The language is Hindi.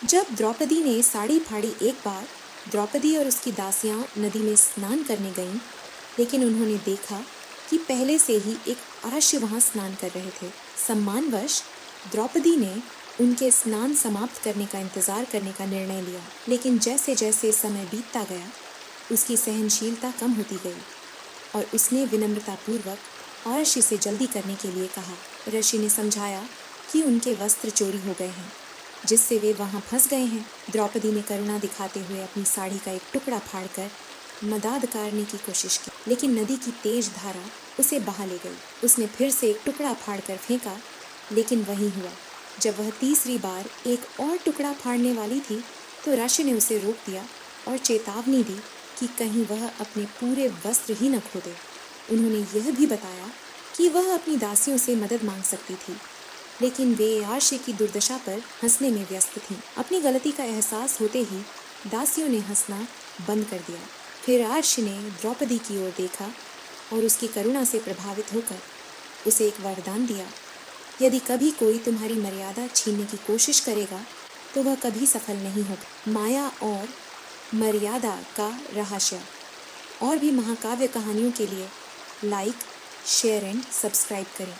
जब द्रौपदी ने साड़ी फाड़ी एक बार, द्रौपदी और उसकी दासियां नदी में स्नान करने गईं, लेकिन उन्होंने देखा कि पहले से ही एक अरश्य वहां स्नान कर रहे थे। सम्मानवश द्रौपदी ने उनके स्नान समाप्त करने का इंतजार करने का निर्णय लिया, लेकिन जैसे जैसे समय बीतता गया उसकी सहनशीलता कम होती गई और उसने विनम्रतापूर्वक अरश्य से जल्दी करने के लिए कहा। ऋषि ने समझाया कि उनके वस्त्र चोरी हो गए हैं, जिससे वे वहां फंस गए हैं। द्रौपदी ने करुणा दिखाते हुए अपनी साड़ी का एक टुकड़ा फाड़कर मदाद करने की कोशिश की, लेकिन नदी की तेज धारा उसे बहा ले गई। उसने फिर से एक टुकड़ा फाड़कर फेंका, लेकिन वही हुआ। जब वह तीसरी बार एक और टुकड़ा फाड़ने वाली थी तो ऋषि ने उसे रोक दिया और चेतावनी दी कि कहीं वह अपने पूरे वस्त्र ही न खो दे। उन्होंने यह भी बताया कि वह अपनी दासियों से मदद मांग सकती थी, लेकिन वे आर्षि की दुर्दशा पर हंसने में व्यस्त थीं। अपनी गलती का एहसास होते ही दासियों ने हंसना बंद कर दिया। फिर आर्षि ने द्रौपदी की ओर देखा और उसकी करुणा से प्रभावित होकर उसे एक वरदान दिया। यदि कभी कोई तुम्हारी मर्यादा छीनने की कोशिश करेगा तो वह कभी सफल नहीं होगा। माया और मर्यादा का रहस्य और भी महाकाव्य कहानियों के लिए लाइक, शेयर एंड सब्सक्राइब करें।